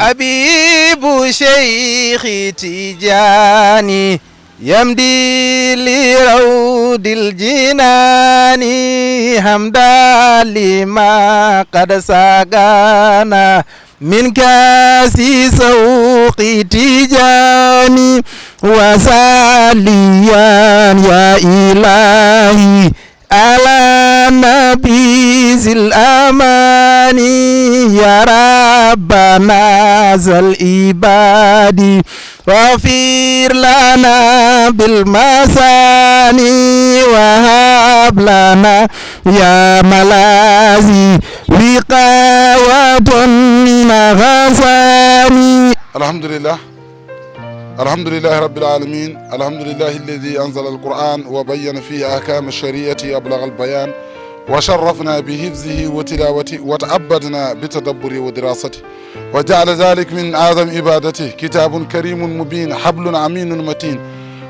حبيب شيخ تجاني يمدي لرود الجنان حمدا لما قد ساقانا من كاس سوق تجاني وساليا يا إلهي على نبي ذي الأمان يا ربنا ذا العباد واغفر لنا بالمساني وهب لنا يا ملاذي وقاوة غزاني. الحمد لله رب العالمين. الحمد لله الذي أنزل القرآن وبين فيه أحكام الشريعة أبلغ البيان وشرفنا بحفظه وتلاوته وتعبدنا بتدبره ودراسته وجعل ذلك من أعظم عبادته. كتاب كريم مبين حبل أمين متين.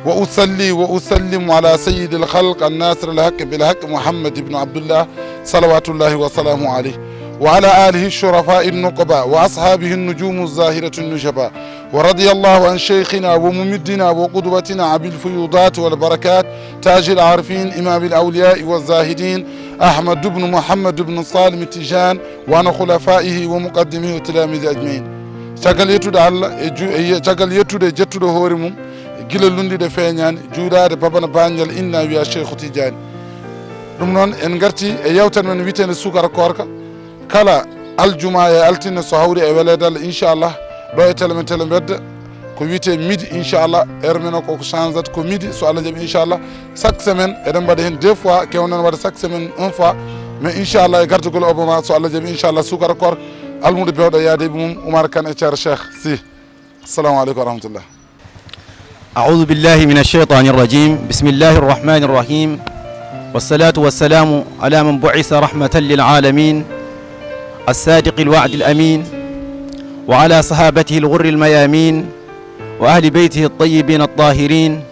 وأصلي وأسلم على سيد الخلق الناصر الحق بالحق محمد بن عبد الله صلوات الله وسلامه عليه وعلى آله الشرفاء النقباء وأصحابه النجوم الزاهرة النجباء. ورضي الله عن شيخنا وممدنا وقدوتنا أبي الفيوضات والبركات تاج العارفين إمام الأولياء والزاهدين أحمد بن محمد بن صالم التيجان وعن خلفائه ومقدمه وتلاميذه أجمعين. شغل يتود الله شغل يتود جتود هورمم gila lundide feeñaani juuɗaade babana bañal inna wiya cheikhu tidiani. ɗum noon en garti e yewtere men witende sukara korka kala aljuma e altine so hawri e weleede Allah inchallah ɗo e tele men tele mbedda ko wiyete midi inchallah heure men o koko changeat ko midi so Allah jaɓi inchallah chaque semaine eɗen mbaɗa heen 2 fois kewnen waɗa chaque semaine 1 fois mais inchallah e gartugol obama so Allah jaɓi inchallah sukara korka almude bewɗo yaadeɓe mum Oumar Kane e ceerno Cheikh Sy. Assalamu aleykum wa rahmatullah. أعوذ بالله من الشيطان الرجيم. بسم الله الرحمن الرحيم والصلاة والسلام على من بعث رحمة للعالمين الصادق الوعد الأمين وعلى صحابته الغر الميامين وأهل بيته الطيبين الطاهرين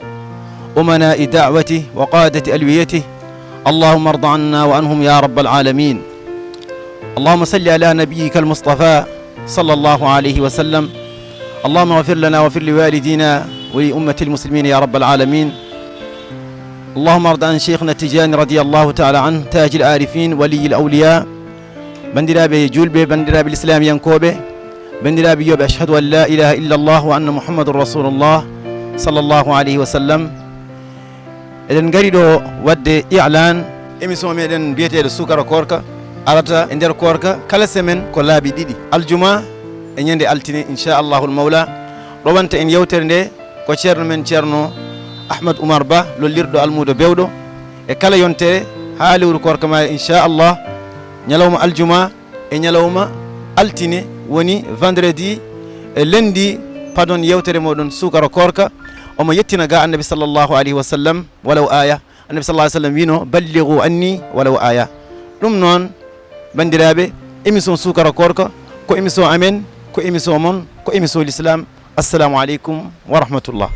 أمناء دعوته وقادة ألويته اللهم ارض عنا وعنهم يا رب العالمين. اللهم صل على نبيك المصطفى صلى الله عليه وسلم. اللهم اغفر لنا واغفر لوالدينا ولأمة المسلمين يا رب العالمين. اللهم ارض عن شيخنا التجاني رضي الله تعالى عنه تاج العارفين ولي الأولياء بندرابي جولبي بندرابي الإسلام ينكوبي بندرابي يوب أشهد أن لا إله إلا الله وأن محمد رسول الله صلى الله عليه وسلم. إذن قريدو ود إعلان إمسوا ميدن بيتي السكر كوركا أرتا إندر كوركا كلا سمن كلابي ديدي الجمعة إن يندي ألتني إن شاء الله المولى روانت إن يوترني ko ceerno men ceerno Ahmad Oumar Ba lollirɗo almudo bewɗo e kala yontere ha lewru korka ma inchallah ñalawma aljuma e ñalawma altine woni vendredi e lundi pardon yewtere moɗon sukara korka omo yettina ga annabi sallllahu alayhi wa sallam walaw aya annabi sallah sallam wino ballighu anni walaw aya. ɗum noon bandiraɓe émission sukara korka ko émission amen ko émission mon ko émission l'islam. Assalamu alaikum wa rahmatullah.